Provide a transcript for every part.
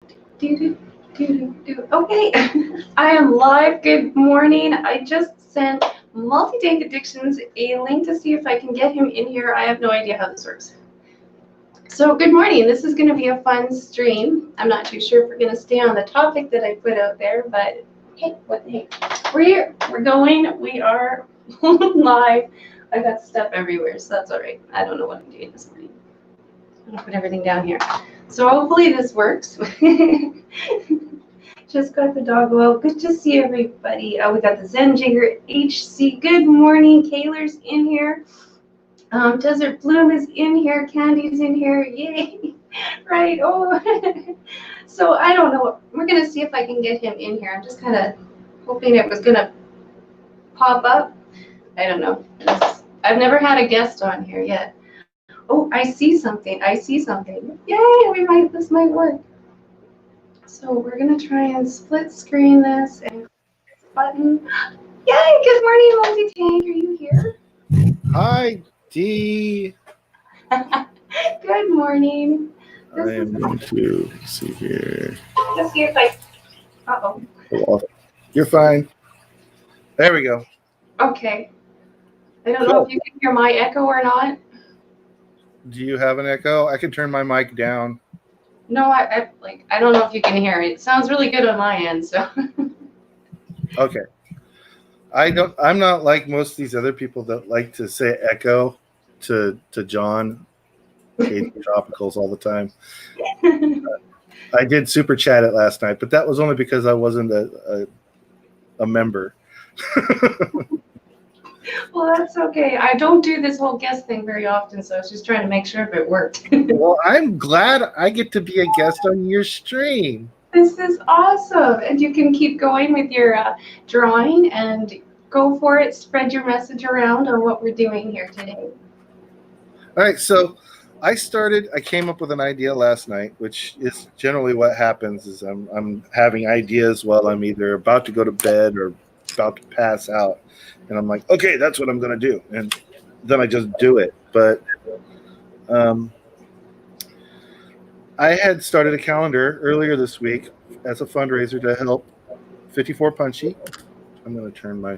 Do, do, do. Okay, I am live. Good morning. I just sent Multi-Tank Addictions a link to see if I can get him in here. I have no idea how this works. So good morning. This is going to be a fun stream. I'm not too sure if we're going to stay on the topic that I put out there, but hey, what the heck? We're here. We're going. We are live. I got stuff everywhere, so that's all right. I don't know what I'm doing this morning. I'm going to put everything down here. So hopefully this works. Just got the dog out. Good to see everybody. We got the Zen Jigger HC. Good morning. Kaylor's in here. Desert Bloom is in here. Candy's in here. Yay. Right. Oh. So I don't know. We're going to see if I can get him in here. I'm just kind of hoping it was going to pop up. I don't know. I've never had a guest on here yet. Oh, I see something. I see something. Yay, this might work. So we're gonna try and split screen this and button. Yay, good morning, Multi-Tank. Are you here? Hi, Dee. Good morning. I am going to see here. Let's see if I. Uh-oh. You're fine. There we go. Okay. I don't know if you can hear my echo or not. Do you have an echo? I can turn my mic down. No, I don't know if you can hear it. It sounds really good on my end, so. Okay. I'm not like most of these other people that like to say echo to John Tropicals all the time. I did super chat it last night, but that was only because I wasn't a member. Well, that's okay. I don't do this whole guest thing very often, so I was just trying to make sure if it worked. Well, I'm glad I get to be a guest on your stream. This is awesome. And you can keep going with your drawing and go for it. Spread your message around on what we're doing here today. All right, so I came up with an idea last night, which is generally what happens is I'm having ideas while I'm either about to go to bed or about to pass out. And I'm like, okay, that's what I'm going to do. And then I just do it. But I had started a calendar earlier this week as a fundraiser to help 54 Punchy. I'm going to turn my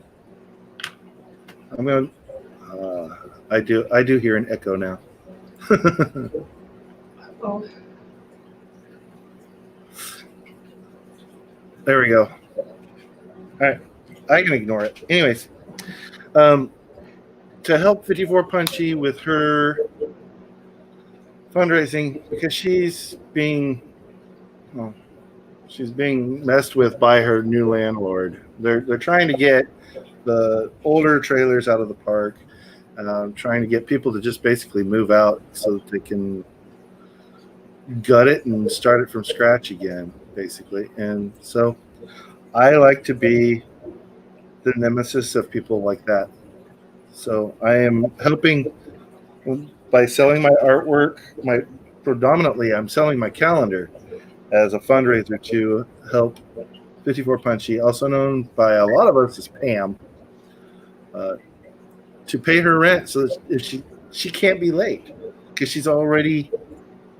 I do hear an echo now. Oh. There we go. All right. I can ignore it. Anyways, to help 54 Punchy with her fundraising, because she's being messed with by her new landlord. They're trying to get the older trailers out of the park, and trying to get people to just basically move out so that they can gut it and start it from scratch again, basically. And so I like to be the nemesis of people like that. So I am helping by selling my artwork. Predominantly, I'm selling my calendar as a fundraiser to help 54 Punchy, also known by a lot of us as Pam, to pay her rent. So that if she can't be late, because she's already,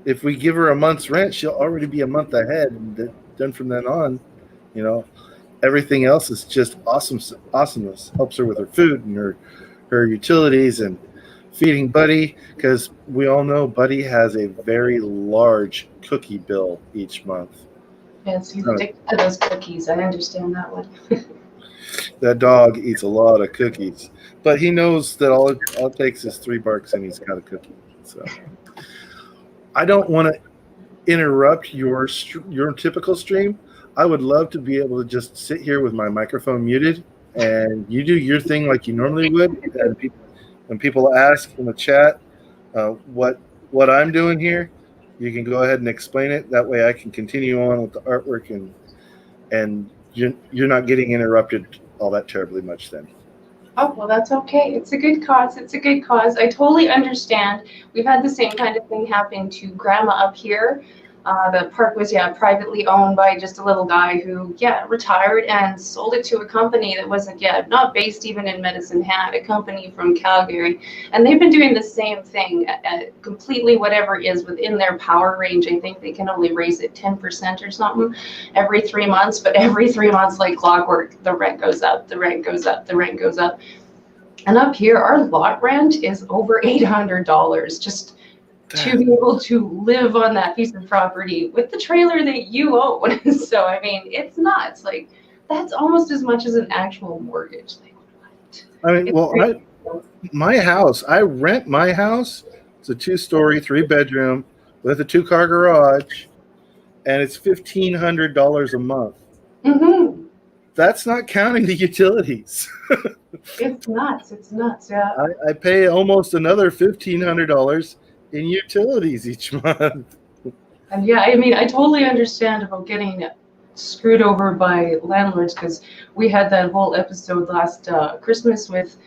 if we give her a month's rent, she'll already be a month ahead, and then from then on, everything else is just awesomeness. Helps her with her food and her utilities and feeding Buddy, because we all know Buddy has a very large cookie bill each month. Yes, he's addicted to those cookies. I understand that one. That dog eats a lot of cookies, but he knows that all it takes is $3 and he's got a cookie. So I don't want to interrupt your typical stream. I would love to be able to just sit here with my microphone muted and you do your thing like you normally would. And when people ask in the chat what I'm doing here, you can go ahead and explain it. That way I can continue on with the artwork and you're not getting interrupted all that terribly much then. Oh, well, that's okay. It's a good cause. It's a good cause. I totally understand. We've had the same kind of thing happen to Grandma up here. The park was, privately owned by just a little guy who, retired and sold it to a company that wasn't, not based even in Medicine Hat, a company from Calgary. And they've been doing the same thing, completely whatever is within their power range. I think they can only raise it 10% or something every 3 months, but every 3 months, like clockwork, the rent goes up, the rent goes up, the rent goes up. And up here, our lot rent is over $800 just to be able to live on that piece of property with the trailer that you own. So, I mean, it's nuts. Like, that's almost as much as an actual mortgage. Like, what? I mean, my house, I rent my house. It's a 2-story, 3-bedroom with a 2-car garage, and it's $1,500 a month. Mm-hmm. That's not counting the utilities. It's nuts. It's nuts. Yeah. I pay almost another $1,500 in utilities each month. And yeah, I mean, I totally understand about getting screwed over by landlords, because we had that whole episode last Christmas with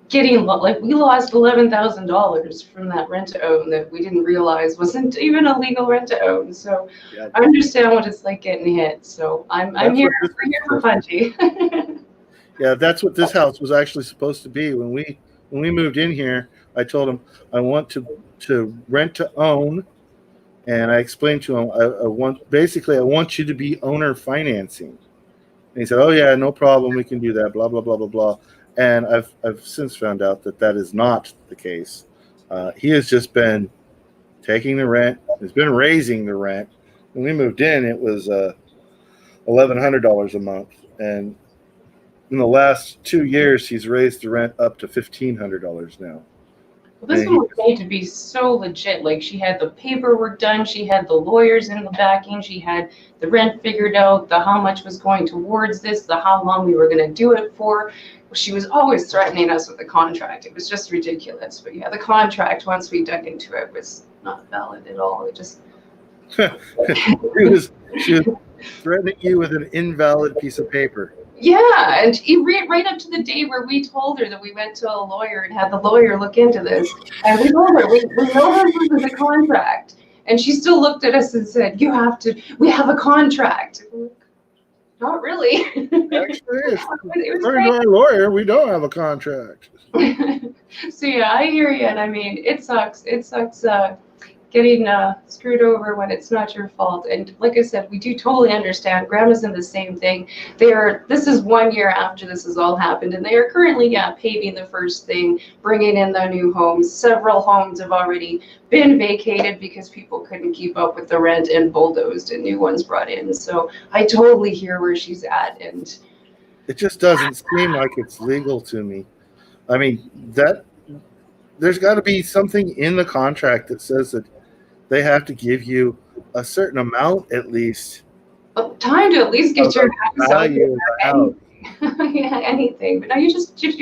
getting, like, we lost $11,000 from that rent to own that we didn't realize wasn't even a legal rent to own. So yeah. I understand what it's like getting hit. So I'm here for Punchy. Yeah, that's what this house was actually supposed to be. When we moved in here, I told him I want to rent to own, and I explained to him I want you to be owner financing. And he said, "Oh yeah, no problem, we can do that." Blah blah blah blah blah. And I've since found out that is not the case. He has just been taking the rent. He's been raising the rent. When we moved in, it was $1,100 a month, and in the last 2 years, he's raised the rent up to $1,500 now. Well, this one was made to be so legit. Like, she had the paperwork done, she had the lawyers in the backing, she had the rent figured out, the how much was going towards this, the how long we were going to do it for. She was always threatening us with the contract. It was just ridiculous. But yeah, the contract, once we dug into it, was not valid at all. It just she was threatening you with an invalid piece of paper. Yeah, and right up to the day where we told her that we went to a lawyer and had the lawyer look into this. And we told her, we know this is a contract. And she still looked at us and said, we have a contract. Not really. Actually, according to our lawyer, we don't have a contract. So yeah, I hear you. And I mean, it sucks. It sucks getting screwed over when it's not your fault. And like I said, we do totally understand. Grandma's in the same thing. This is 1 year after this has all happened, and they are currently paving the first thing, bringing in the new homes. Several homes have already been vacated because people couldn't keep up with the rent and bulldozed, and new ones brought in. So I totally hear where she's at, and it just doesn't seem like it's legal to me. I mean, there's got to be something in the contract that says that they have to give you a certain amount at least. Time to at least get your house out there. Yeah, anything. But now you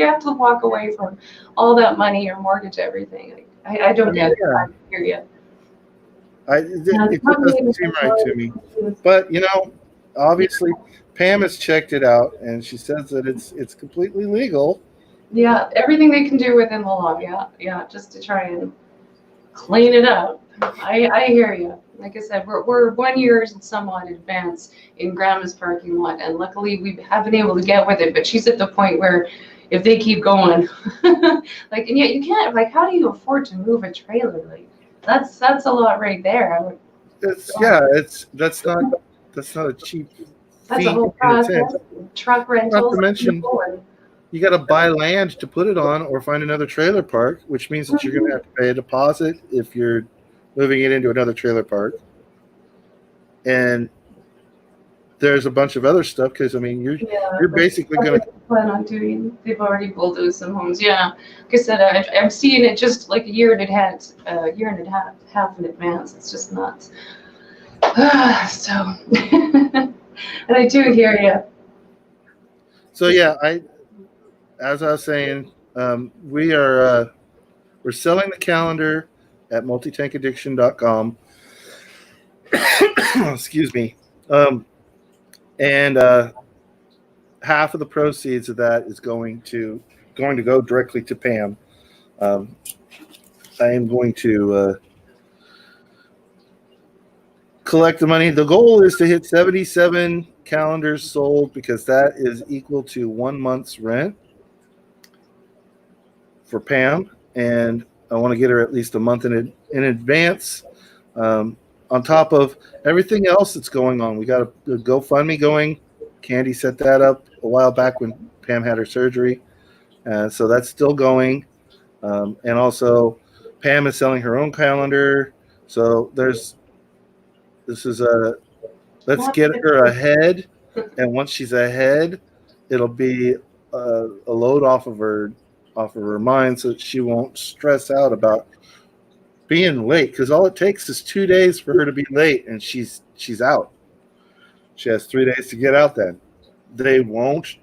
have to walk away from all that money, your mortgage, everything. Like, I don't get it. I hear you. It doesn't seem right to me. But obviously Pam has checked it out, and she says that it's completely legal. Yeah, everything they can do within the law. Yeah, just to try and clean it up. I hear you. Like I said, we're 1 year and somewhat advanced in Grandma's parking lot, and luckily we have been able to get with it. But she's at the point where if they keep going, like, and yet you can't. Like, how do you afford to move a trailer? Like, that's a lot right there. That's not a cheap. That's a whole process. Truck rentals. Not to mention, you got to buy land to put it on, or find another trailer park, which means that you're going to have to pay a deposit if you're moving it into another trailer park. And there's a bunch of other stuff, because I mean, you're basically going to plan on doing. They've already bulldozed some homes. Yeah, like I said, I'm seeing it just like a year and a half in advance. It's just nuts. So, and I do hear you. So yeah, as I was saying, we're selling the calendar at multitankaddiction.com. Excuse me. And half of the proceeds of that is going to go directly to Pam. I am going to collect the money. The goal is to hit 77 calendars sold because that is equal to 1 month's rent for Pam, and I want to get her at least a month in advance. On top of everything else that's going on, we got a GoFundMe going. Candy set that up a while back when Pam had her surgery, so that's still going. And also, Pam is selling her own calendar. So this is let's get her ahead, and once she's ahead, it'll be a load off of her mind, so that she won't stress out about being late. Because all it takes is 2 days for her to be late, and she's out. She has 3 days to get out. Then they won't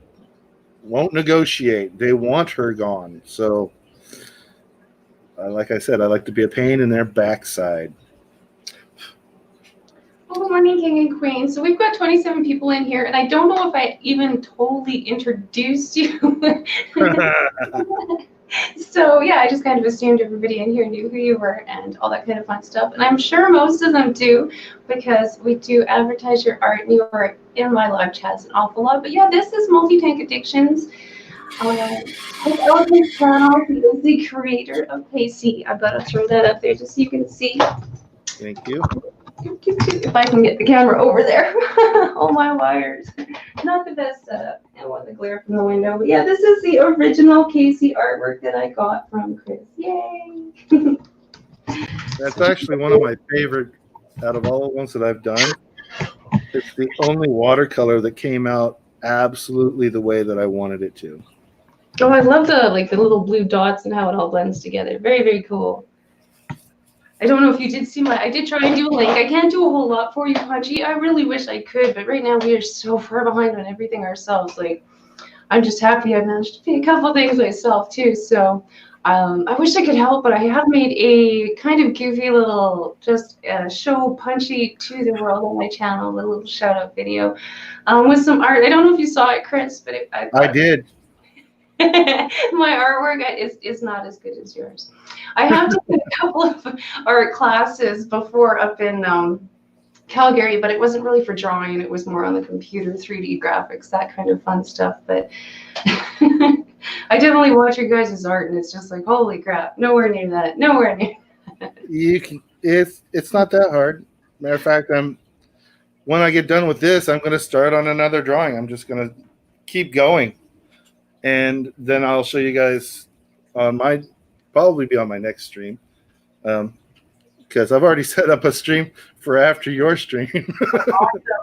negotiate. They want her gone. So, like I said, I like to be a pain in their backside. Well, good morning, King and Queen. So we've got 27 people in here, and I don't know if I even totally introduced you. So yeah, I just kind of assumed everybody in here knew who you were and all that kind of fun stuff. And I'm sure most of them do, because we do advertise your art and you are in my live chats an awful lot. But yeah, this is Multi-Tank Addictions. Elephant Channel, he is the creator of Pacey. I've got to throw that up there just so you can see. Thank you. If I can get the camera over there. Oh, my wires. Not the best setup. I want the glare from the window. But yeah, this is the original Casey artwork that I got from Chris. Yay! That's actually one of my favorite out of all the ones that I've done. It's the only watercolor that came out absolutely the way that I wanted it to. Oh, I love the little blue dots and how it all blends together. Very, very cool. I don't know if you did see I did try and do a link. I can't do a whole lot for you, Punchy. I really wish I could, but right now we are so far behind on everything ourselves. I'm just happy I managed to pay a couple things myself too. So I wish I could help, but I have made a kind of goofy little show Punchy to the world on my channel, a little shout out video with some art. I don't know if you saw it, Chris, but I did. My artwork is not as good as yours. I have taken a couple of art classes before up in Calgary, but it wasn't really for drawing. It was more on the computer, 3D graphics, that kind of fun stuff. But I definitely watch your guys' art, and it's just like, holy crap, nowhere near that, nowhere near that. It's not that hard. Matter of fact, when I get done with this, I'm going to start on another drawing. I'm just going to keep going. And then I'll show you guys probably be on my next stream, because I've already set up a stream for after your stream.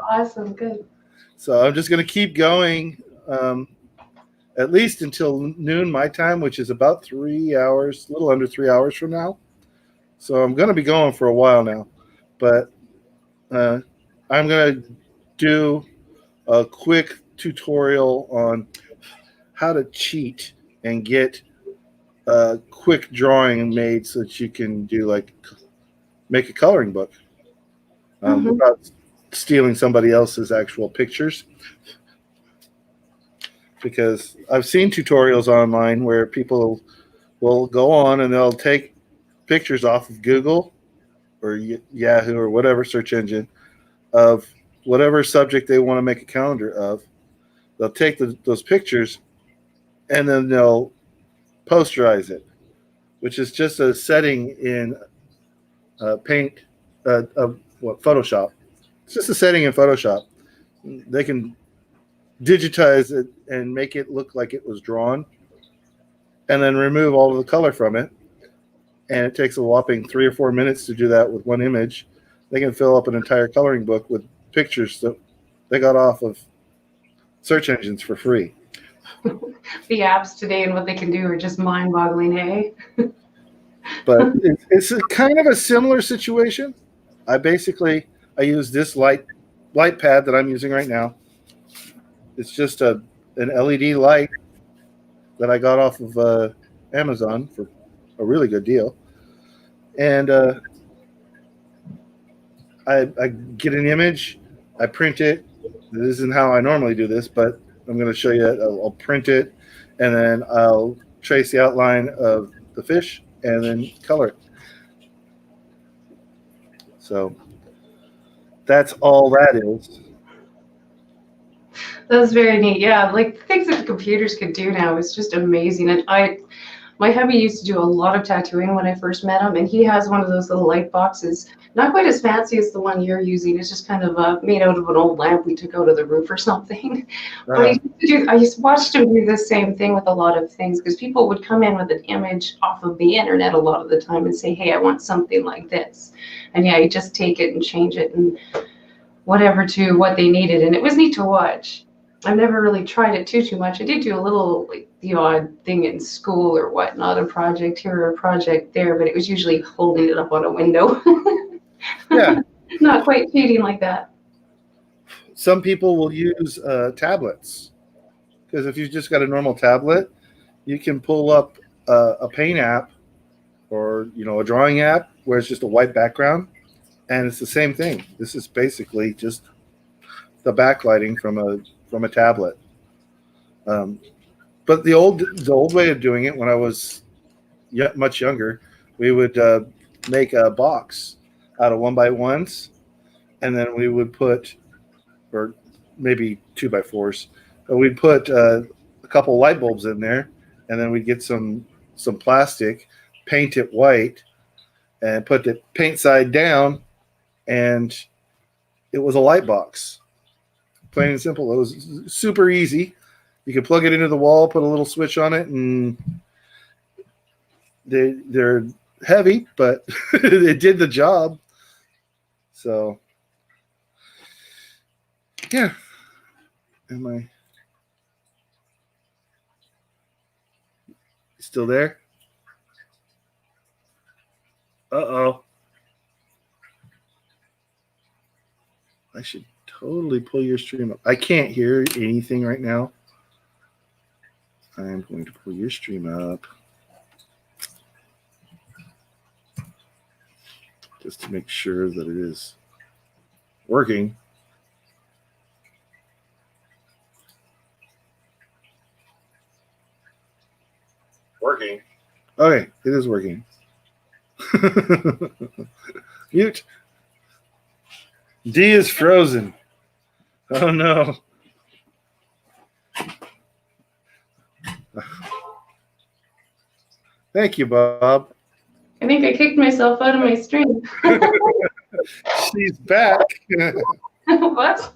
Awesome, good. So I'm just going to keep going at least until noon my time, which is about 3 hours, a little under 3 hours from now. So I'm going to be going for a while now, but I'm going to do a quick tutorial on how to cheat and get a quick drawing made so that you can do make a coloring book without stealing somebody else's actual pictures. Because I've seen tutorials online where people will go on and they'll take pictures off of Google or Yahoo or whatever search engine of whatever subject they want to make a calendar of. They'll take those pictures and then they'll posterize it, which is just a setting in Photoshop. It's just a setting in Photoshop. They can digitize it and make it look like it was drawn, and then remove all of the color from it. And it takes a whopping 3 or 4 minutes to do that with one image. They can fill up an entire coloring book with pictures that they got off of search engines for free. The apps today and what they can do are just mind-boggling, hey? But it's kind of a similar situation. I use this light pad that I'm using right now. It's just an LED light that I got off of Amazon for a really good deal. And I get an image, I print it. This isn't how I normally do this, but I'm going to show you. I'll print it, and then I'll trace the outline of the fish and then color it. So That's all that is. That's very neat. Yeah, like things that computers can do now is just amazing. And my hubby used to do a lot of tattooing when I first met him, and he has one of those little light boxes, not quite as fancy as the one you're using. It's just kind of made out of an old lamp we took out of the roof or something. But I just watched him do the same thing with a lot of things, because people would come in with an image off of the internet a lot of the time and say, hey, I want something like this. And yeah, you just take it and change it and whatever to what they needed. And it was neat to watch. I've never really tried it too much. I did do a little, like, the odd thing in school or whatnot, a project here or a project there, but it was usually holding it up on a window. Yeah. Not quite cheating like that. Some people will use tablets, because if you've just got a normal tablet, you can pull up a paint app or a drawing app where it's just a white background, and it's the same thing. This is basically just the backlighting from a tablet. But the old way of doing it, when I was much younger, we would make a box out of 1x1s, and then we would put, or maybe 2x4s, but we'd put a couple light bulbs in there, and then we'd get some plastic, paint it white, and put the paint side down, and it was a light box. Plain and simple. It was super easy. You could plug it into the wall, put a little switch on it, and they're heavy, but it did the job. So, yeah. Am I still there? Uh-oh. I should totally pull your stream up. I can't hear anything right now. I'm going to pull your stream up just to make sure that it is working. Working. Okay, it is working. Mute. D is frozen. Oh no. Thank you, Bob. I think I kicked myself out of my stream. She's back. What?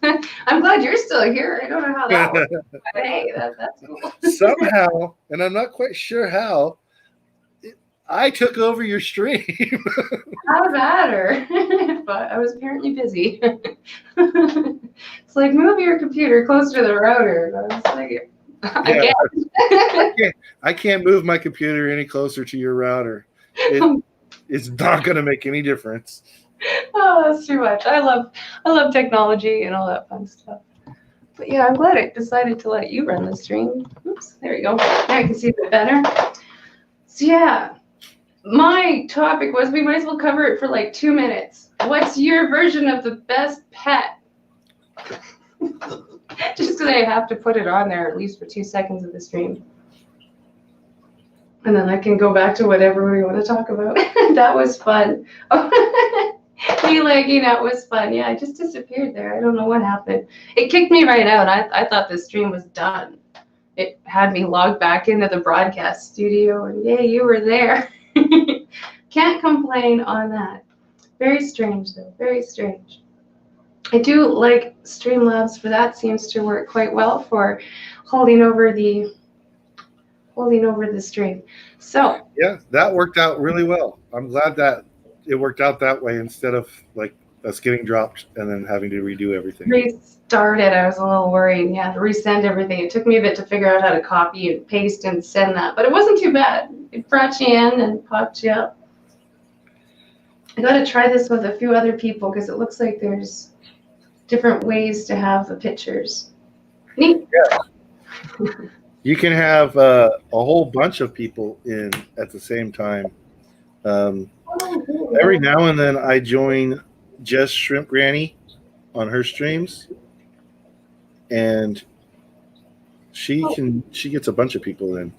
I'm glad you're still here. I don't know how that works. But hey, that's cool. Somehow, and I'm not quite sure how, I took over your stream. How matter? But I was apparently busy. It's like, move your computer closer to the router. I was like, I can't move my computer any closer to your router. It's not going to make any difference. Oh, that's too much. I love technology and all that fun stuff. But yeah, I'm glad I decided to let you run the stream. Oops, there you go. Now I can see a bit better. So yeah, my topic was, we might as well cover it for like 2 minutes. What's your version of the best pet? Just because I have to put it on there at least for 2 seconds of the stream. And then I can go back to whatever we want to talk about. That was fun. Me lagging out was fun. Yeah, I just disappeared there. I don't know what happened. It kicked me right out. I thought the stream was done. It had me logged back into the broadcast studio, and yay, you were there. Can't complain on that. Very strange, though. Very strange. I do like Streamlabs, for that seems to work quite well for holding over the stream. So yeah, that worked out really well. I'm glad that it worked out that way instead of like us getting dropped and then having to redo everything. Restart it. I was a little worried. Yeah, to resend everything. It took me a bit to figure out how to copy and paste and send that, but it wasn't too bad. It brought you in and popped you up. I got to try this with a few other people because it looks like there's different ways to have the pictures. Neat. Yeah. You can have a whole bunch of people in at the same time. Every now and then I join Just Shrimp Granny on her streams, and she gets a bunch of people in.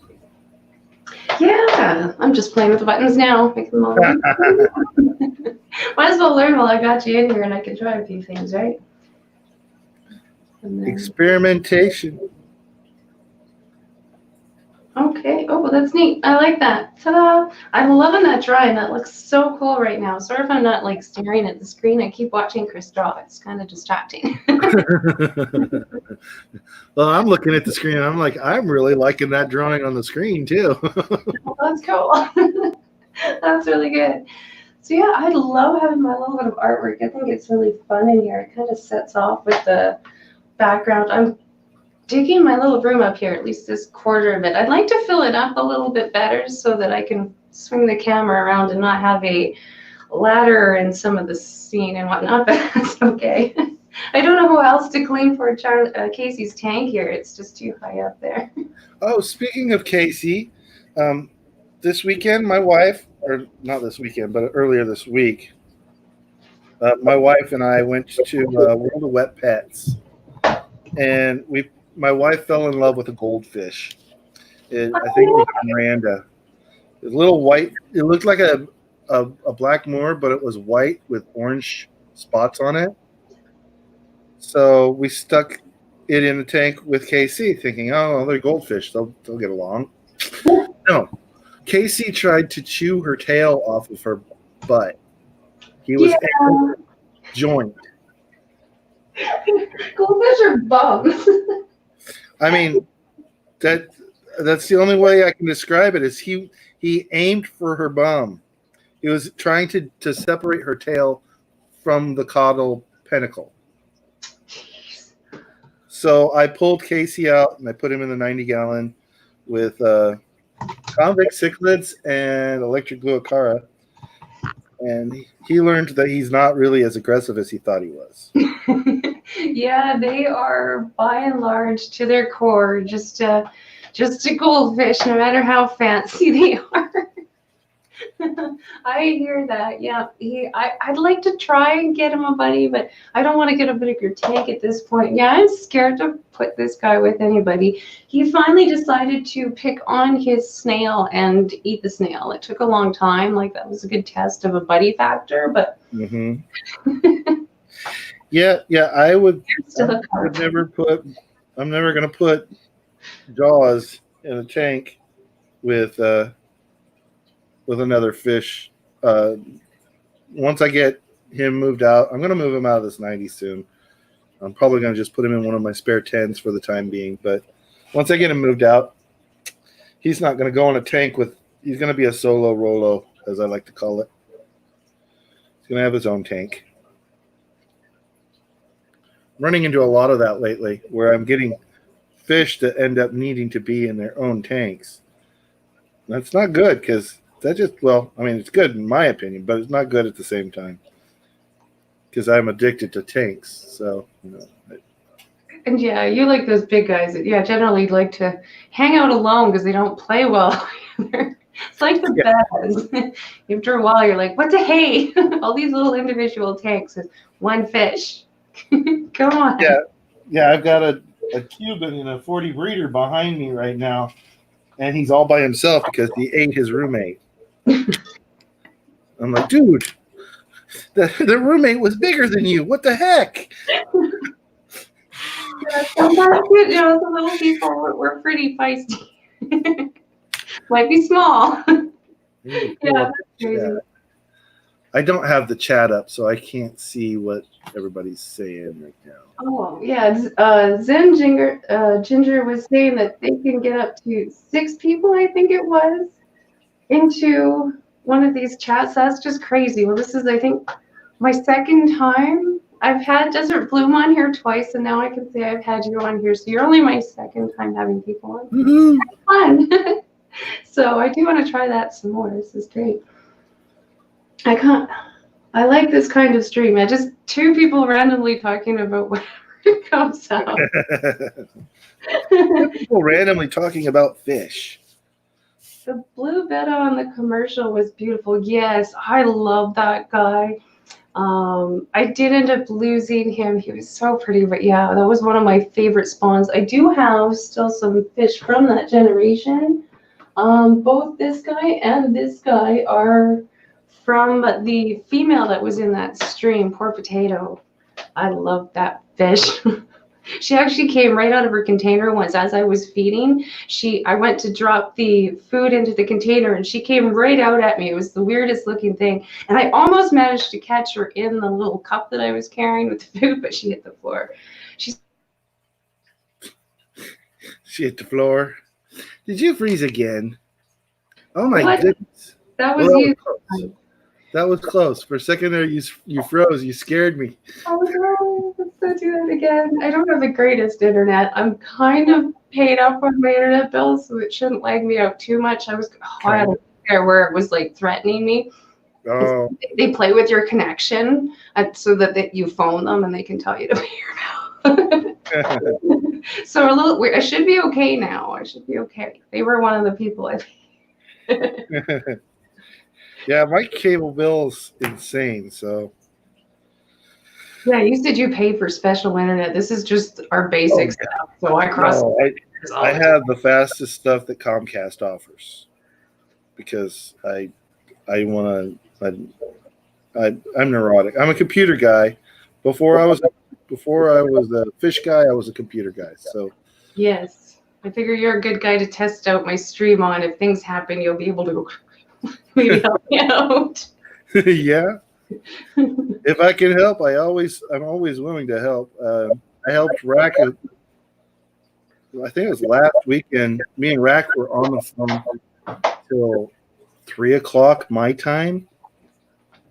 Yeah, I'm just playing with the buttons now. Make them all. Might as well learn while I got you in here, and I can try a few things, right? And then, Experimentation. okay. Oh, well, that's neat. I like that. Ta-da! I'm loving that drawing. That looks so cool right now. Sorry if I'm not like staring at the screen. I keep watching Chris draw. It's kind of distracting. Well, I'm looking at the screen and I'm like, I'm really liking that drawing on the screen too. Well, that's cool. That's really good. So yeah, I love having my little bit of artwork. I think it's really fun in here. It kind of sets off with the background. I'm digging my little room up here, at least this quarter of it. I'd like to fill it up a little bit better so that I can swing the camera around and not have a ladder in some of the scene and whatnot, but that's okay. I don't know who else to claim for Casey's tank here. It's just too high up there. Oh, speaking of Casey, this weekend, my wife, or not this weekend, but earlier this week, my wife and I went to World of Wet Pets, and my wife fell in love with a goldfish. I think it was Miranda. A little white. It looked like a black moor, but it was white with orange spots on it. So we stuck it in the tank with KC, thinking, oh, they're goldfish. They'll get along. No. Casey tried to chew her tail off of her butt. He was joined. Goldfish are bums. I mean, that's the only way I can describe it. Is he aimed for her bum. He was trying to separate her tail from the caudal pentacle. So I pulled Casey out and I put him in the 90-gallon with convict cichlids and electric glue acara. And he learned that he's not really as aggressive as he thought he was. Yeah, they are by and large to their core just a goldfish, no matter how fancy they are. I hear that. Yeah, I'd like to try and get him a buddy, but I don't want to get a bigger tank at this point. Yeah, I'm scared to put this guy with anybody. He finally decided to pick on his snail and eat the snail. It took a long time. Like, that was a good test of a buddy factor, but yeah, I would never put. I'm never gonna put Jaws in a tank with another fish. Once I get him moved out, I'm gonna move him out of this 90 soon. I'm probably gonna just put him in one of my spare 10s for the time being. But once I get him moved out, he's not gonna go in a tank with. He's gonna be a solo Rolo, as I like to call it. He's gonna have his own tank. Running into a lot of that lately, where I'm getting fish that end up needing to be in their own tanks. That's not good because that just, well, I mean, it's good in my opinion, but it's not good at the same time because I'm addicted to tanks. So, And yeah, you like those big guys that, generally like to hang out alone because they don't play well. It's like the beds. After a while, you're like, what the hey? All these little individual tanks with one fish. Come on. Yeah, I've got a Cuban and a 40 breeder behind me right now, and he's all by himself because he ate his roommate. I'm like, dude, the roommate was bigger than you. What the heck? Sometimes, the little people were pretty feisty. Might be small. Yeah, that's crazy. I don't have the chat up, so I can't see what everybody's saying right now. Oh, yeah. Zen Ginger was saying that they can get up to 6 people, I think it was, into one of these chats. That's just crazy. Well, this is, I think, my second time. I've had Desert Bloom on here twice, and now I can say I've had you on here. So you're only my second time having people on. Mm-hmm. That's fun. So I do want to try that some more. This is great. I like this kind of stream. Just 2 people randomly talking about whatever comes out. People randomly talking about fish. The blue betta on the commercial was beautiful. Yes, I love that guy. I did end up losing him. He was so pretty, but yeah, that was one of my favorite spawns. I do have still some fish from that generation. Both this guy and this guy are from the female that was in that stream, poor potato. I love that fish. She actually came right out of her container once as I was feeding. I went to drop the food into the container and she came right out at me. It was the weirdest looking thing. And I almost managed to catch her in the little cup that I was carrying with the food, but she hit the floor. She hit the floor. Did you freeze again? Oh my goodness. That was you. That was close. For a second there, you froze. You scared me. Oh no, let's do that again. I don't have the greatest internet. I'm kind of paid up on my internet bill, so it shouldn't lag me out too much. I had a there where it was like threatening me. Oh. They play with your connection so that you phone them and they can tell you to pay your bill. So a little weird. I should be okay now. I should be okay. They were one of the people I paid. Yeah, my cable bill's insane, so. Yeah, you said you pay for special internet. This is just our basic stuff. So I cross. No, I have the fastest stuff that Comcast offers because I'm neurotic. I'm a computer guy. Before I was a fish guy, I was a computer guy. So. Yes, I figure you're a good guy to test out my stream on. If things happen, you'll be able to go. Maybe help me out. Yeah. If I can help, I'm always willing to help. I helped Rack. I think it was last weekend. Me and Rack were on the phone till 3 o'clock my time,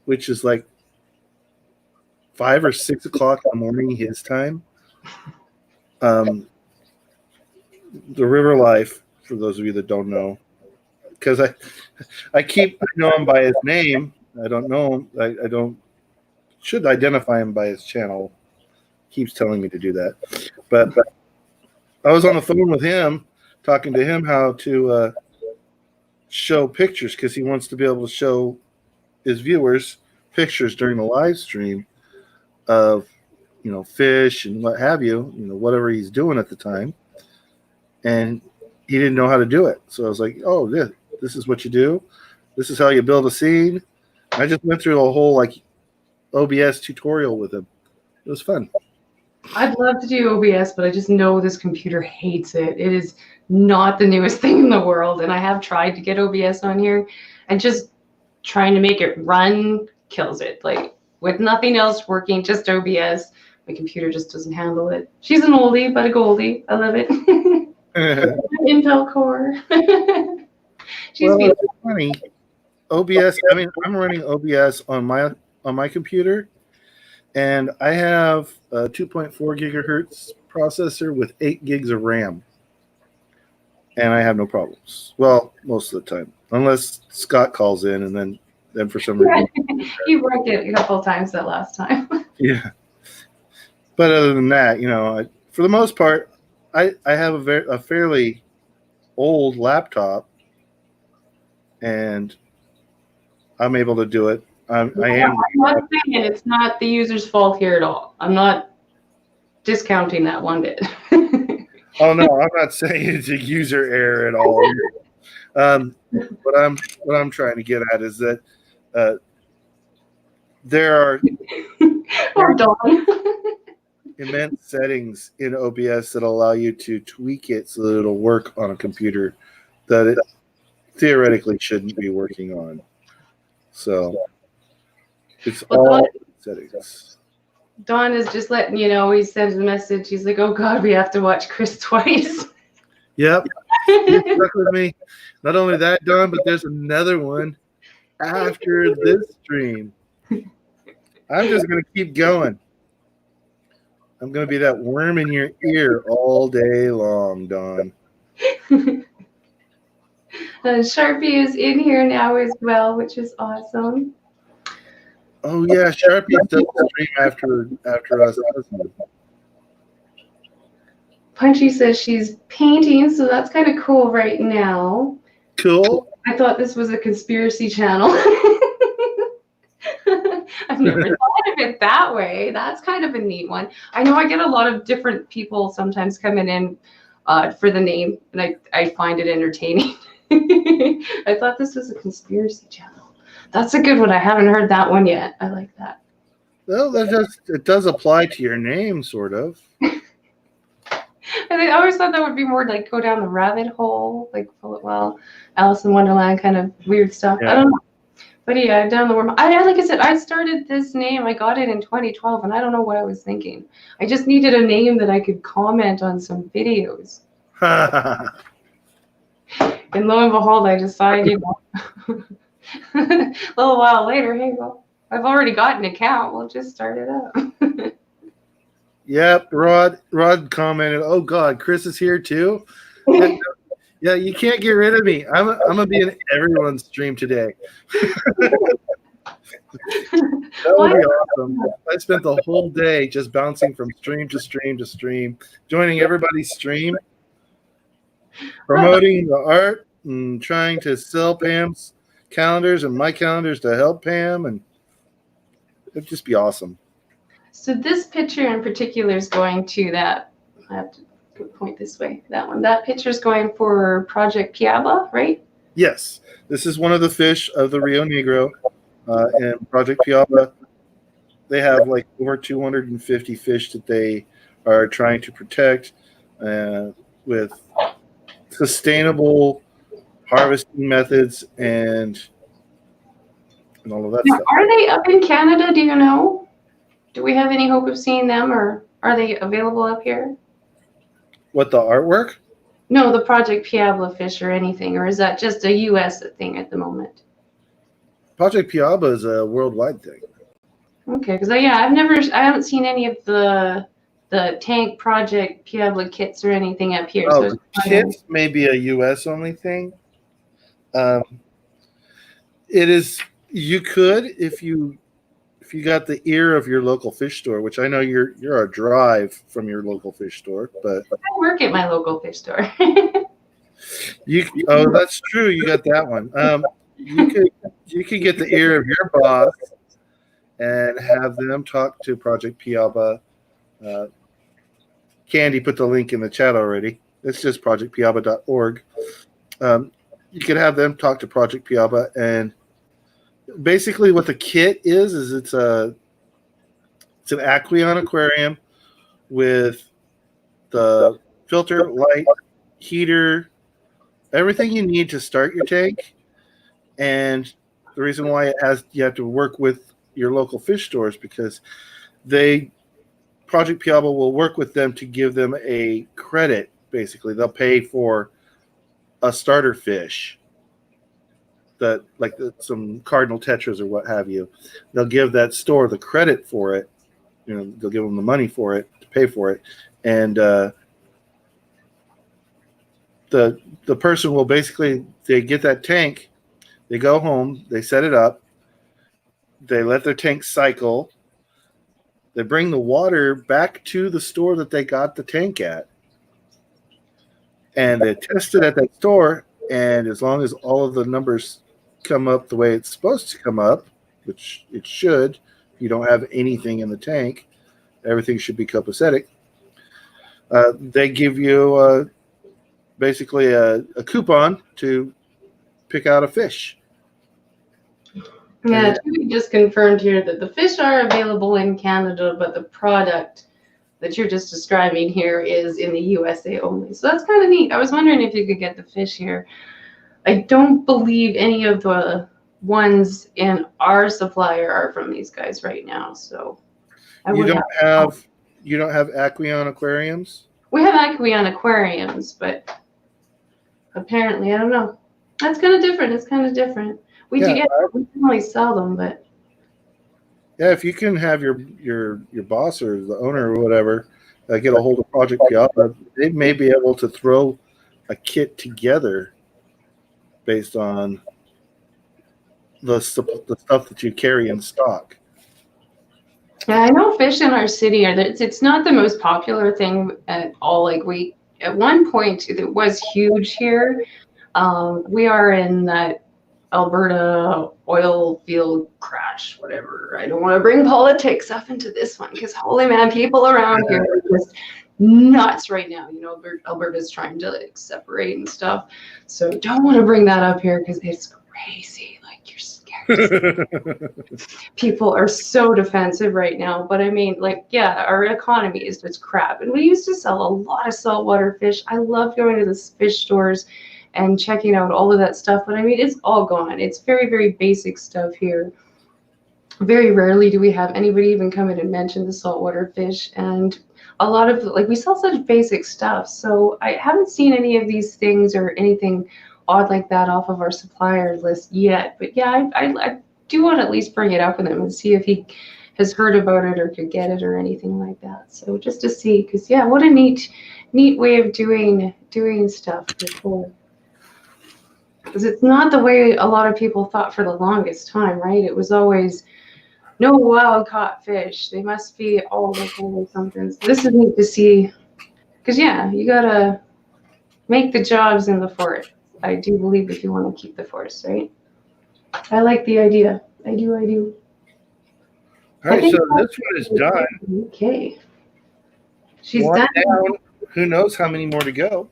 which is like 5 or 6 o'clock in the morning his time. The River Life, for those of you that don't know, because I know him by his name. I don't know him. I should identify him by his channel. Keeps telling me to do that. But I was on the phone with him, talking to him how to show pictures because he wants to be able to show his viewers pictures during the live stream of, fish and what have you, whatever he's doing at the time. And he didn't know how to do it. So I was like, oh, this is what you do. This is how you build a scene. I just went through a whole OBS tutorial with him. It was fun. I'd love to do OBS, but I just know this computer hates it. It is not the newest thing in the world. And I have tried to get OBS on here and just trying to make it run kills it. Like with nothing else working, just OBS. My computer just doesn't handle it. She's an oldie, but a goldie. I love it. Intel Core. It's funny. OBS. I'm running OBS on my computer, and I have a 2.4 gigahertz processor with 8 gigs of RAM, and I have no problems. Well, most of the time, unless Scott calls in, and then for some reason you worked it a couple of times that last time. Yeah, but other than that, for the most part, I have a fairly old laptop, and I'm able to do it. I'm not saying it's not the user's fault here at all. I'm not discounting that one bit. Oh no, I'm not saying it's a user error at all. What I'm trying to get at is that there are immense settings in OBS that allow you to tweak it so that it'll work on a computer that it theoretically shouldn't be working on. So it's all settings. Don is just letting you know. He sends a message. He's like, "Oh God, we have to watch Chris twice." Yep, you're stuck with me. Not only that, Don, but there's another one after this stream. I'm just gonna keep going. I'm gonna be that worm in your ear all day long, Don. Sharpie is in here now as well, which is awesome. Oh yeah, Sharpie does the stream after us. Punchy says she's painting, so that's kind of cool right now. Cool. I thought this was a conspiracy channel. I've never thought of it that way. That's kind of a neat one. I know I get a lot of different people sometimes coming in for the name, and I find it entertaining. I thought this was a conspiracy channel. That's a good one. I haven't heard that one yet. I like that. Well, it does apply to your name, sort of. I always thought that would be more like go down the rabbit hole, like Alice in Wonderland kind of weird stuff. Yeah. I don't know. But yeah, down the worm. Like I said, I started this name. I got it in 2012, and I don't know what I was thinking. I just needed a name that I could comment on some videos. And lo and behold, I decided, a little while later, hey, well, I've already got an account. We'll just start it up. Yep, Rod commented, "Oh God, Chris is here too." Yeah, you can't get rid of me. I'm gonna be in everyone's stream today. That would be awesome. I spent the whole day just bouncing from stream to stream to stream, joining everybody's stream, promoting the art and trying to sell Pam's calendars and my calendars to help Pam, and it'd just be awesome. So this picture in particular is going to that. I have to point this way. That one. That picture is going for Project Piaba, right? Yes, this is one of the fish of the Rio Negro, and Project Piaba. They have like over 250 fish that they are trying to protect with sustainable harvesting methods and all of that stuff. Are they up in Canada? Do you know? Do we have any hope of seeing them, or are they available up here? What, the artwork? No, the Project Piabla fish or anything, or is that just a U.S. thing at the moment? Project Piaba is a worldwide thing. Okay, because I haven't seen any of the tank Project Piabla kits or anything up here. Oh, so the kits may be a U.S. only thing. It is. You could if you got the ear of your local fish store, which I know you're a drive from your local fish store, but I work at my local fish store. That's true. You got that one. You could get the ear of your boss and have them talk to Project Piaba. Candy put the link in the chat already. It's just projectpiaba.org. You could have them talk to Project Piaba, and basically what the kit is it's an Aqueon aquarium with the filter, light, heater, everything you need to start your tank. And the reason why you have to work with your local fish stores because Project Piaba will work with them to give them a credit. Basically, they'll pay for a starter fish, some cardinal tetras or what have you. They'll give that store the credit for it. They'll give them the money for it to pay for it, and the person will they get that tank, they go home, they set it up, they let their tank cycle, they bring the water back to the store that they got the tank at, and they test it at that store, and as long as all of the numbers come up the way it's supposed to come up, which it should, if you don't have anything in the tank, everything should be copacetic. They give you basically a coupon to pick out a fish. Yeah, we just confirmed here that the fish are available in Canada, but the product that you're just describing here is in the USA only. So that's kind of neat. I was wondering if you could get the fish here. I don't believe any of the ones in our supplier are from these guys right now. So you don't have Aqueon aquariums? We have Aqueon aquariums, but apparently I don't know. That's kind of different. It's kind of different. We can only sell them, but yeah, if you can have your boss or the owner or whatever get a hold of Project Piaba, they may be able to throw a kit together based on the stuff that you carry in stock. Yeah, I know fish in our city it's not the most popular thing at all. Like at one point it was huge here. We are in that Alberta oil field crash, whatever. I don't want to bring politics up into this one because holy man, people around here are just nuts right now. Alberta's trying to separate and stuff. So don't want to bring that up here because it's crazy. Like you're scared People are so defensive right now, but I mean, like, yeah, our economy is just crap. And we used to sell a lot of saltwater fish. I love going to the fish stores and checking out all of that stuff, but I mean, it's all gone. It's very, very basic stuff here. Very rarely do we have anybody even come in and mention the saltwater fish. And a lot of, like, we sell such basic stuff. So I haven't seen any of these things or anything odd like that off of our supplier list yet. But yeah, I do want to at least bring it up with him and see if he has heard about it or could get it or anything like that. So just to see, because yeah, what a neat way of doing stuff before. Because it's not the way a lot of people thought for the longest time, right? It was always no wild caught fish. They must be all local or something. So this is neat to see. Because yeah, you gotta make the jobs in the fort. I do believe if you want to keep the forest, right? I like the idea. I do. All right, so this one is done. Okay. She's One done. down. Who knows how many more to go?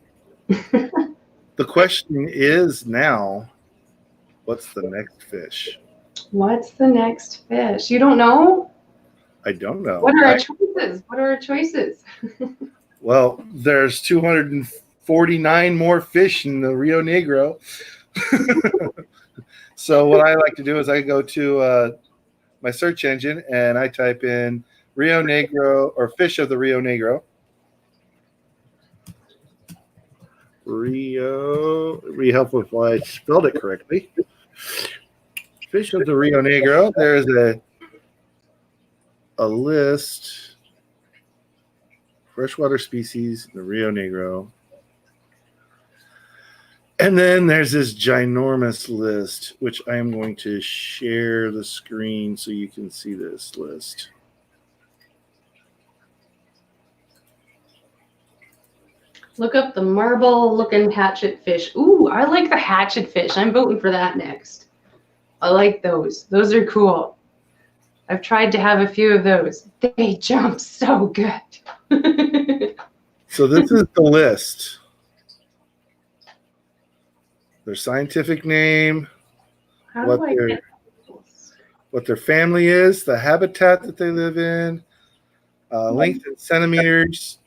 The question is now, what's the next fish? What's the next fish? You don't know? I don't know. What are our choices? What are our choices? Well, there's 249 more fish in the Rio Negro. So what I like to do is I go to my search engine and I type in Rio Negro or fish of the Rio Negro. Be helpful if I spelled it correctly. Fish of the Rio Negro. There's a list. Freshwater species in the Rio Negro. And then there's this ginormous list, which I am going to share the screen so you can see this list. Look up the marble-looking hatchet fish. Ooh, I like the hatchet fish. I'm voting for that next. I like those. Those are cool. I've tried to have a few of those. They jump so good. So this is the list. Their scientific name, what their family is, the habitat that they live in, length in centimeters,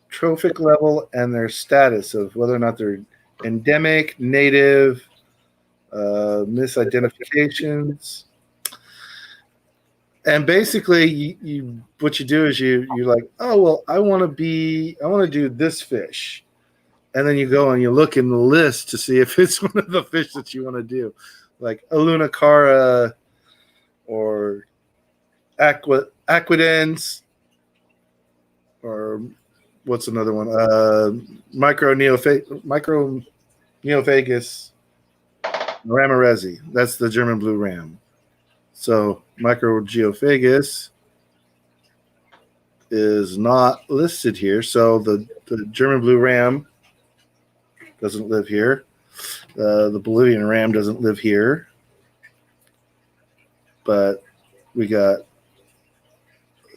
trophic level, and their status of whether or not they're endemic, native, misidentifications. And basically, what you do is you're like, oh well, I want to do this fish, and then you go and you look in the list to see if it's one of the fish that you want to do, like Aluna cara or aquidens, or what's another one? Micro neophagus ramirezi. That's the German blue ram. So Microgeophagus is not listed here. So the German blue ram doesn't live here. The Bolivian ram doesn't live here. But we got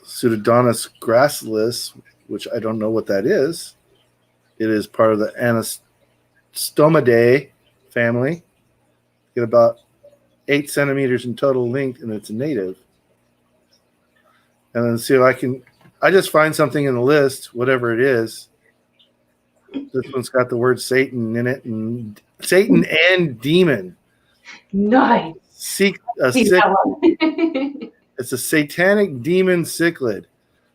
Pseudodonus gracilis, which I don't know what that is. It is part of the Anastomidae family. Get about 8 centimeters in total length, and it's a native. And then see if I just find something in the list, whatever it is. This one's got the word Satan in it, and Satan and demon. Nice. It's a satanic demon cichlid.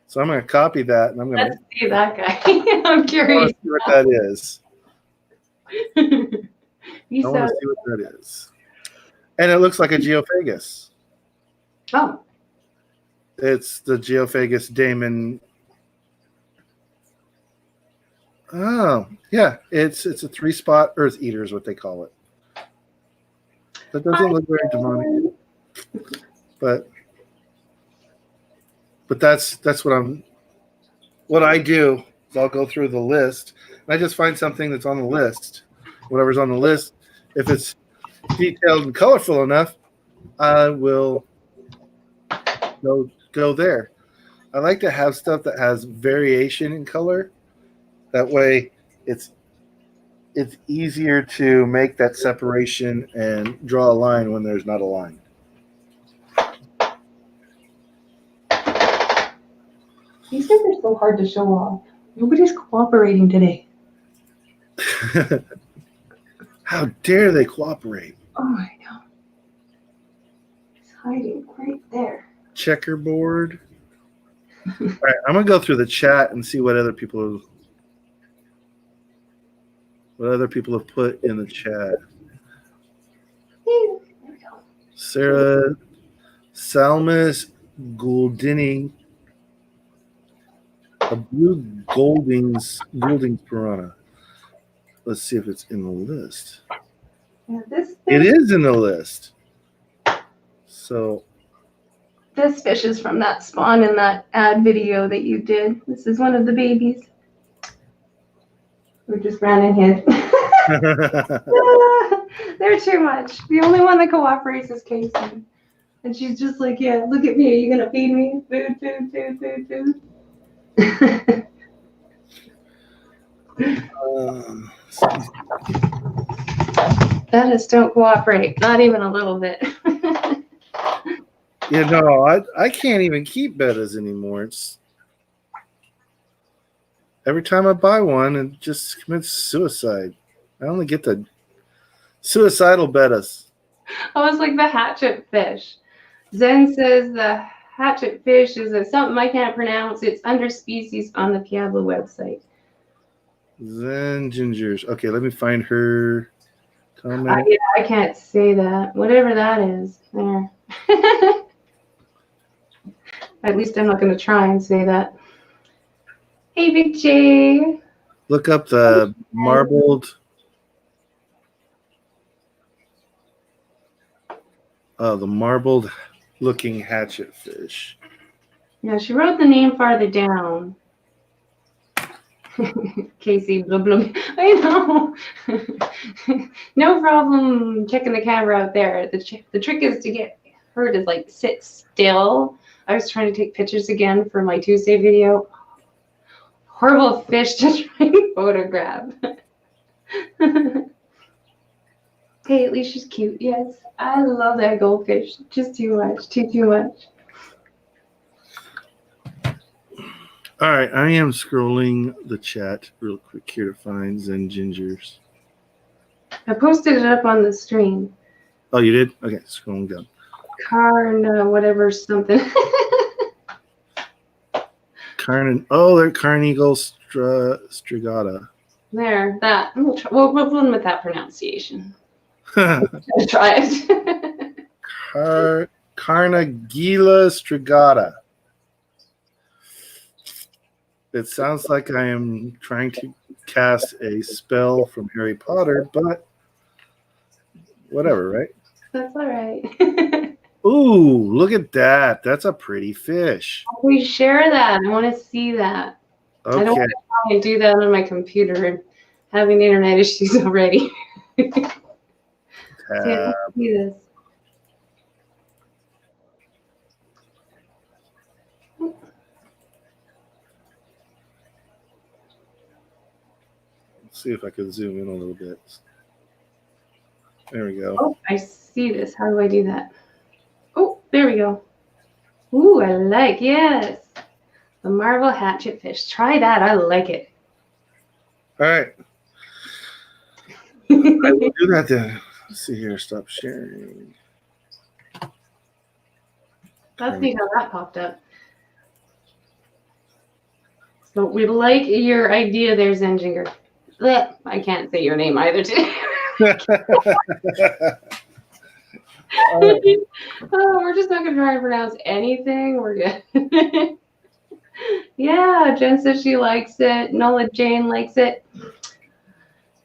So I'm going to copy that, and I'm going to see that guy. I'm curious. See what that is. I want to see what that is. And it looks like a geophagus. Oh. It's the Geophagus daemon. Oh, yeah. It's a 3-spot earth eater is what they call it. That doesn't look very demonic. But that's what I do is I'll go through the list and I just find something that's on the list. Whatever's on the list, if it's detailed and colorful enough, I will go there. I like to have stuff that has variation in color. That way it's easier to make that separation and draw a line when there's not a line. These guys are so hard to show off. Nobody's cooperating today. How dare they cooperate? Oh, I know. He's hiding right there. Checkerboard. All right, I'm gonna go through the chat and see what other people have put in the chat. There we go. Sarah Salmas Goulding, a blue Goldings piranha. Let's see if it's in the list. Yeah, It is in the list. So this fish is from that spawn in that ad video that you did. This is one of the babies. We just ran and hid. They're too much. The only one that cooperates is Casey. And she's just like, yeah, look at me. Are you going to feed me? Food, food, food, food, food. Bettas don't cooperate. Not even a little bit. Yeah, no, I can't even keep bettas anymore. It's every time I buy one, it just commits suicide. I only get the suicidal bettas. Oh, it's like the hatchet fish. Zen says the hatchet fish is something I can't pronounce. It's under species on the Piablo website. Zen Gingers. Okay, let me find her comment. Yeah, I can't say that. Whatever that is. There. At least I'm not going to try and say that. Hey, Big J. Look up the marbled. The marbled looking hatchet fish. Yeah, she wrote the name farther down. Casey, blah, blah. I know. No problem checking the camera out there. The trick is to get her to like sit still. I was trying to take pictures again for my Tuesday video. Horrible fish to try and photograph. Hey, at least she's cute. Yes, I love that goldfish. Just too much. Too much. All right, I am scrolling the chat real quick here to find Zen Gingers. I posted it up on the stream. Oh, you did? Okay, scrolling down. Whatever something. They're Carnegie Strigata. There, that. We'll run with that pronunciation. Try it. Carnegie Strigata. It sounds like I am trying to cast a spell from Harry Potter, but whatever, right? That's all right. Ooh, look at that. That's a pretty fish. We share that. I want to see that. Okay. I don't want to try and do that on my computer and having internet issues already. See this. Let's see if I can zoom in a little bit. There we go. Oh, I see this. How do I do that? Oh, there we go. Ooh, I like, yes. The marble hatchet fish. Try that. I like it. All right. I will do that then. Let's see here. Stop sharing. Let's see how that popped up. So we like your idea there, Zenjinger. I can't say your name either today. Oh, we're just not going to try and pronounce anything. We're good. Yeah, Jen says she likes it. Nola Jane likes it.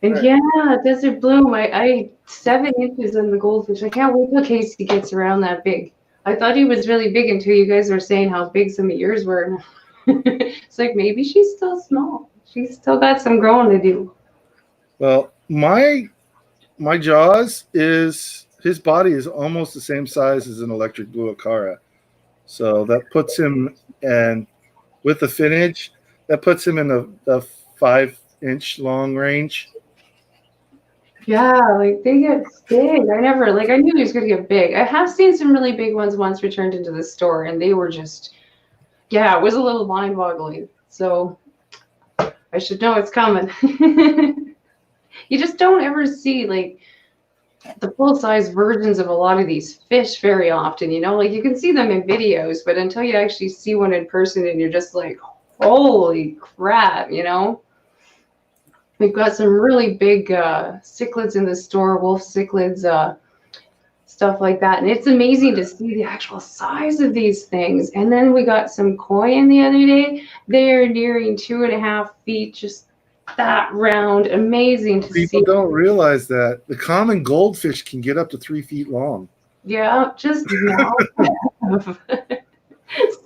And right. Yeah, Desert Bloom. I 7 inches on the goldfish. I can't wait till Casey gets around that big. I thought he was really big until you guys were saying how big some of yours were. It's like maybe she's still small. She's still got some growing to do. Well, my Jaws is his body is almost the same size as an electric blue Acara. So that puts him, and with the finnage, that puts him in the 5-inch long range. Yeah, like they get big. I knew he was going to get big. I have seen some really big ones once returned into the store, and they were just Yeah, it was a little mind-boggling. So I should know it's coming. You just don't ever see like the full-size versions of a lot of these fish very often, you know? Like you can see them in videos, but until you actually see one in person and you're just like, holy crap, you know? We've got some really big cichlids in the store, wolf cichlids, stuff like that. And it's amazing to see the actual size of these things. And then we got some koi in the other day. They are nearing 2.5 feet, just that round. Amazing to People see. don't realize that the common goldfish can get up to 3 feet long. Yeah, just massive.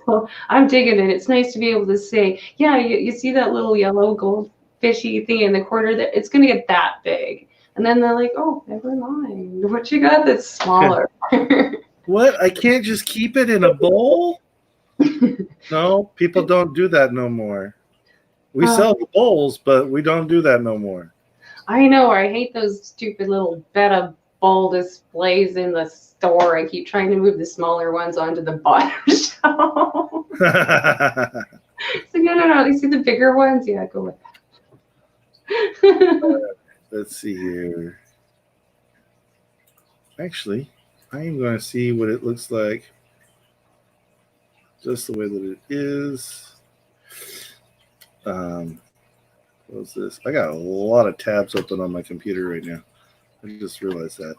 So I'm digging it. It's nice to be able to say, yeah, you see that little yellow goldfishy thing in the corner, that it's going to get that big. And then they're like, oh, never mind. What you got that's smaller? What? I can't just keep it in a bowl? No, people don't do that no more. We sell the bowls, but we don't do that no more. I know. I hate those stupid little Betta bowl displays in the store. I keep trying to move the smaller ones onto the bottom shelf. So no. You see the bigger ones? Yeah, go with that. Let's see here. Actually, I am going to see what it looks like just the way that it is. What's this? I got a lot of tabs open on my computer right now. I just realized that.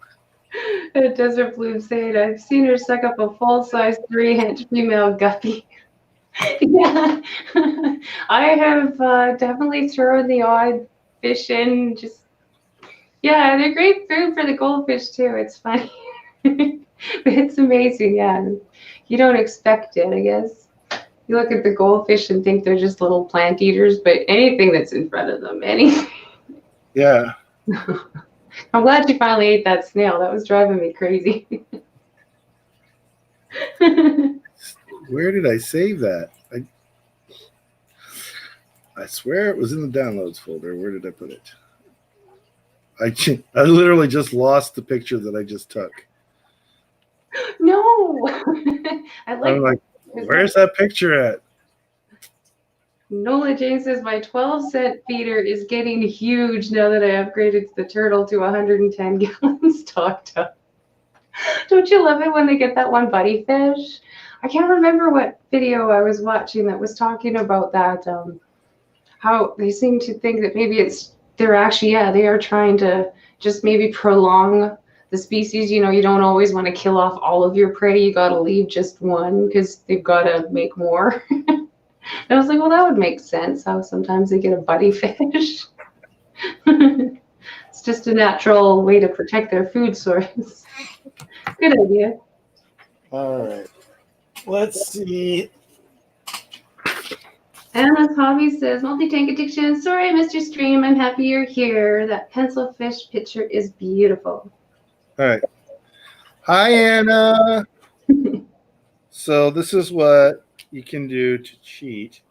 Desert Bloom saying, I've seen her suck up a full-size 3-inch female guppy. Yeah, I have definitely thrown the odd fish in. Just yeah, they're great food for the goldfish too. It's funny, but it's amazing. Yeah, you don't expect it, I guess. You look at the goldfish and think they're just little plant eaters, but anything that's in front of them, anything. Yeah. I'm glad you finally ate that snail. That was driving me crazy. Where did I save that? I swear it was in the downloads folder. Where did I put it? I literally just lost the picture that I just took. No. I'm like, where's that picture at? Nola Jane says my 12-cent feeder is getting huge now that I upgraded the turtle to 110 gallons stocked up. Don't you love it when they get that one buddy fish? I can't remember what video I was watching that was talking about that. How they seem to think that maybe they're actually, yeah, they are trying to just maybe prolong the species. You know, you don't always want to kill off all of your prey. You got to leave just one because they've got to make more. And I was like, well, that would make sense. How sometimes they get a buddy fish. It's just a natural way to protect their food source. Good idea. All right. Let's see. Anna's hobby says, multi-tank addiction. Sorry I missed your stream. I'm happy you're here. That pencil fish picture is beautiful. All right. Hi, Anna. So this is what you can do to cheat.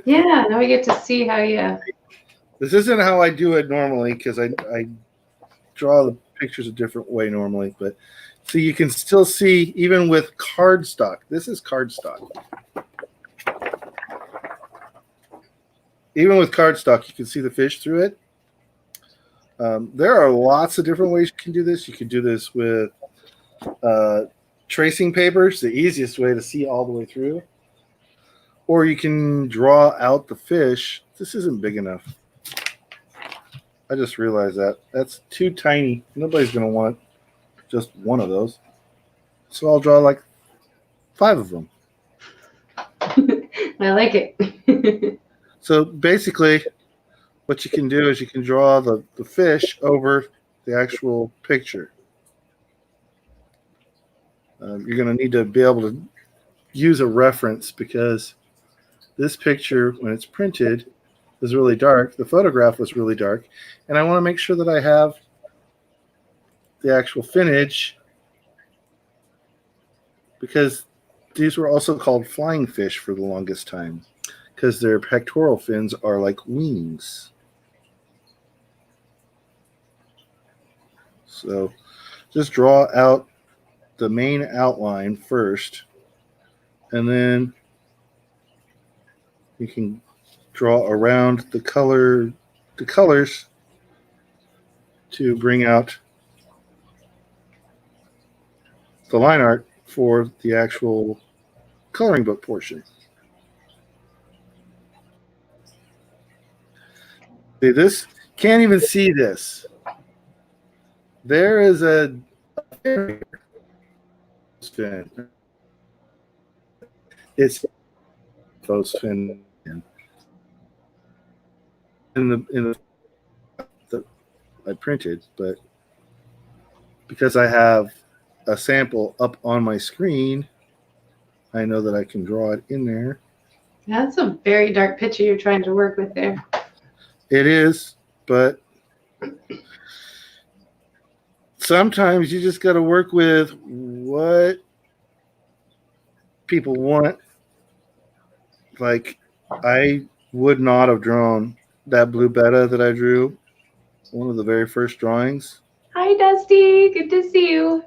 Yeah, now we get to see how you... This isn't how I do it normally because I draw the pictures a different way normally. But see, you can still see even with cardstock. This is cardstock. Even with cardstock, you can see the fish through it. There are lots of different ways you can do this. You can do this with tracing paper. It's the easiest way to see all the way through. Or you can draw out the fish. This isn't big enough. I just realized that. That's too tiny. Nobody's going to want just one of those. So I'll draw like 5 of them. I like it. So basically, what you can do is you can draw the fish over the actual picture. You're going to need to be able to use a reference because this picture, when it's printed, is really dark. The photograph was really dark. And I want to make sure that I have the actual finnage because these were also called flying fish for the longest time because their pectoral fins are like wings. So just draw out the main outline first and then you can draw around the colors to bring out the line art for the actual coloring book portion. See, this can't even see this. There is a fin. It's those fin in the that I printed, but because I have a sample up on my screen, I know that I can draw it in there. That's a very dark picture you're trying to work with there. It is, but sometimes you just got to work with what people want. Like, I would not have drawn that blue betta that I drew, one of the very first drawings. Hi, Dusty. Good to see you.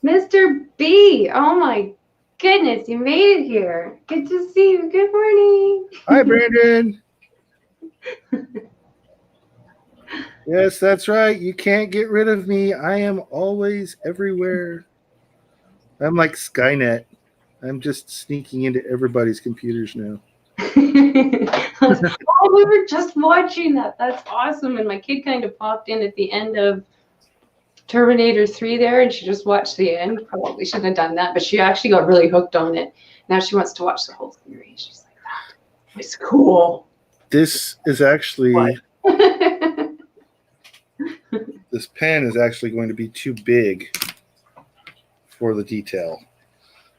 Mr. B. Oh, my goodness. You made it here. Good to see you. Good morning. Hi, Brandon. Yes, that's right. You can't get rid of me. I am always everywhere. I'm like Skynet. I'm just sneaking into everybody's computers now. Oh, we were just watching that. That's awesome. And my kid kind of popped in at the end of Terminator 3 there, and she just watched the end. Probably shouldn't have done that, but she actually got really hooked on it. Now she wants to watch the whole series. She's like, that was cool. This is actually... This pen is actually going to be too big for the detail.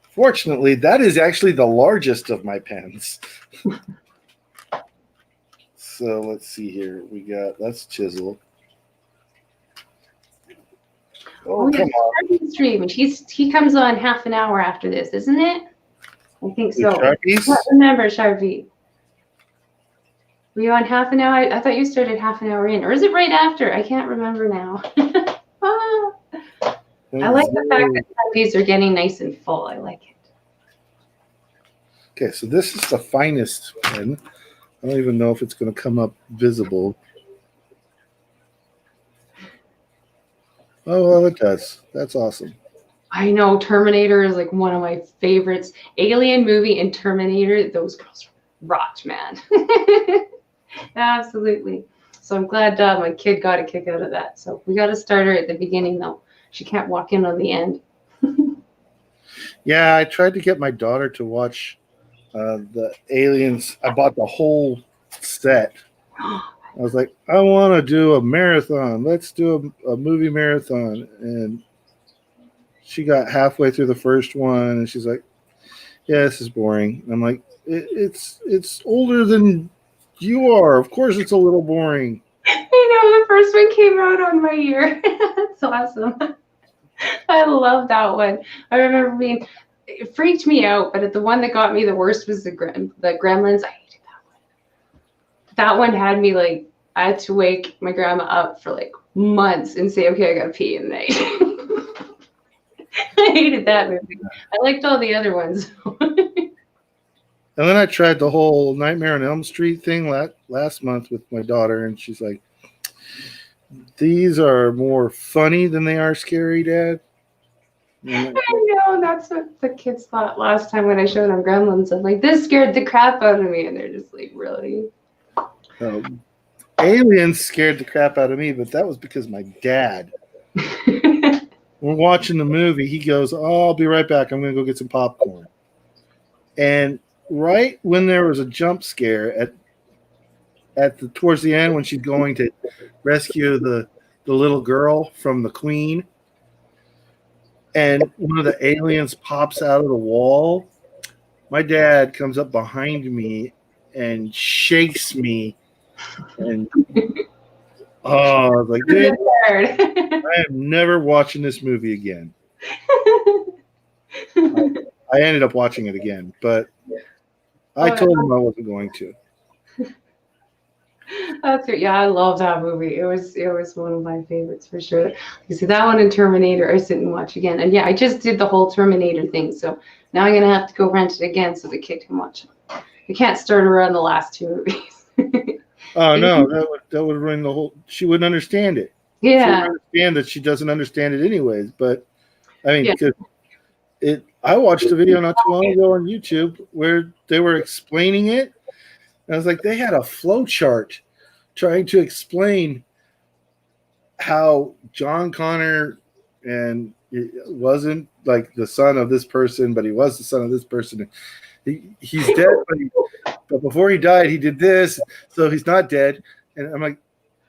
Fortunately, that is actually the largest of my pens. So let's see here. We got, that's chisel. Oh, come on. Stream, and he comes on half an hour after this, isn't it? I think so. Sharpies? I can't remember, Sharpie. Were you on half an hour? I thought you started half an hour in. Or is it right after? I can't remember now. I like the fact that these are getting nice and full. I like it. Okay, so this is the finest pen. I don't even know if it's going to come up visible. Oh, well, it does. That's awesome. I know Terminator is like one of my favorites. Alien movie and Terminator, those girls rocked, man. Absolutely. So I'm glad my kid got a kick out of that. So we got to start her at the beginning, though. She can't walk in on the end. Yeah, I tried to get my daughter to watch the Aliens. I bought the whole set. I was like, I want to do a marathon. Let's do a movie marathon. And she got halfway through the first one, and she's like, yeah, this is boring. And I'm like, it's older than you are. Of course it's a little boring. I know, the first one came out on my year. That's awesome. I love that one. I remember it freaked me out, but the one that got me the worst was the Gremlins. I hated that one. That one had me like, I had to wake my grandma up for like months and say, okay, I gotta pee in the night. I hated that movie. I liked all the other ones. And then I tried the whole Nightmare on Elm Street thing last month with my daughter, and she's like, these are more funny than they are scary, Dad. I know, that's what the kids thought last time when I showed them Gremlins. I'm like, this scared the crap out of me. And they're just like, really? Aliens scared the crap out of me, but that was because my dad. We're watching the movie. He goes, oh, I'll be right back. I'm going to go get some popcorn. And right when there was a jump scare towards the end when she's going to rescue the little girl from the queen, and one of the aliens pops out of the wall, my dad comes up behind me and shakes me. And I was like, dude, I am never watching this movie again. I ended up watching it again, but I told him I wasn't going to. That's good. Yeah, I love that movie. It was one of my favorites for sure. You see that one in Terminator, I sit and watch again. And yeah, I just did the whole Terminator thing, so now I'm gonna have to go rent it again so the kid can watch it. You can't start around the last two movies. Oh no, that would ruin the whole. She wouldn't understand it. She wouldn't Yeah, understand that she doesn't understand it anyways. But I mean, yeah. because I watched a video not too long ago on YouTube where they were explaining it. And I was like, they had a flow chart trying to explain how John Connor and it wasn't like the son of this person, but he was the son of this person. He's dead, but before he died, he did this, so he's not dead. And I'm like,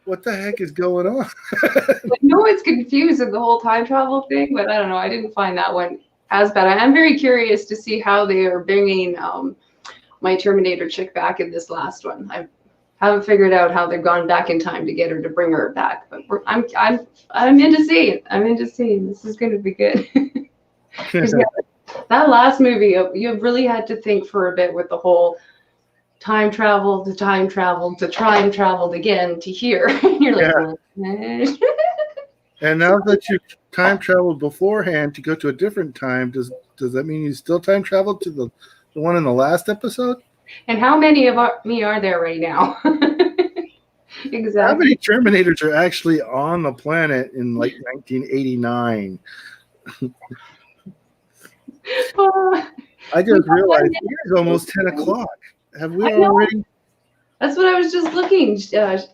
what the heck is going on? I know it's confusing the whole time travel thing, but I don't know. I didn't find that one as bad. I am very curious to see how they are bringing my Terminator chick back in this last one. I haven't figured out how they've gone back in time to get her to bring her back, but I'm in to see it. I'm in to see it. This is going to be good. 'Cause, yeah, that last movie, you really had to think for a bit with the whole time travel to time travel to time traveled again to here. You're like, yeah. And now that you time traveled beforehand to go to a different time, does that mean you still time traveled to the one in the last episode? And how many of me are there right now? Exactly. How many Terminators are actually on the planet in like 1989? I just realized it's almost 10 o'clock. Have we already? That's what I was just looking.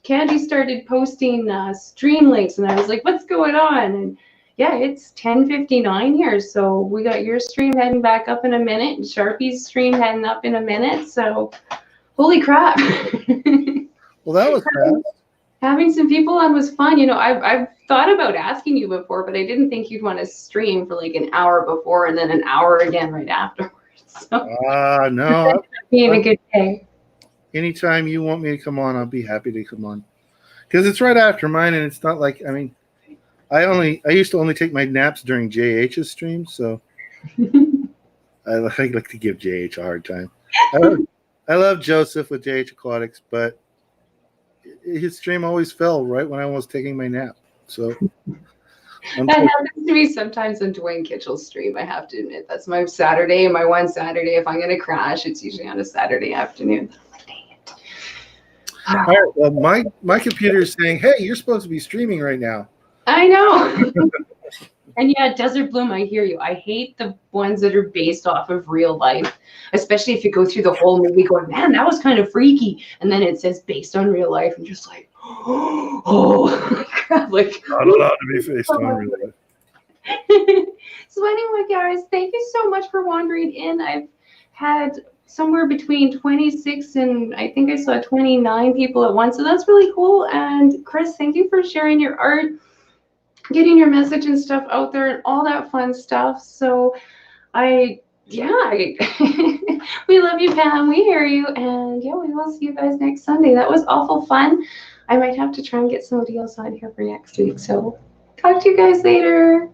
Candy started posting stream links, and I was like, what's going on? And yeah, it's 10:59 here. So we got your stream heading back up in a minute, and Sharpie's stream heading up in a minute. So holy crap. Well, that was fast. Having some people on was fun. You know, I've thought about asking you before, but I didn't think you'd want to stream for like an hour before and then an hour again right afterwards. So, no. being a good day. Anytime you want me to come on, I'll be happy to come on. Because it's right after mine, and it's not like, I mean, I used to only take my naps during JH's stream, so I like to give JH a hard time. I love Joseph with JH Aquatics, but his stream always fell right when I was taking my nap. So that happens to me sometimes on Dwayne Kitchell's stream, I have to admit. That's my Saturday, my one Saturday. If I'm going to crash, it's usually on a Saturday afternoon. I'm like, dang it. All right, well, my computer is saying, hey, you're supposed to be streaming right now. I know. And yeah, Desert Bloom, I hear you. I hate the ones that are based off of real life, especially if you go through the whole movie going, man, that was kind of freaky. And then it says based on real life, and just like, oh, crap. Like, not allowed to be based on real life. So anyway, guys, thank you so much for wandering in. I've had somewhere between 26 and I think I saw 29 people at once. So that's really cool. And Chris, thank you for sharing your art, getting your message and stuff out there and all that fun stuff. So we love you, Pam. We hear you. And yeah, we will see you guys next Sunday. That was awful fun. I might have to try and get somebody else on here for next week. So talk to you guys later.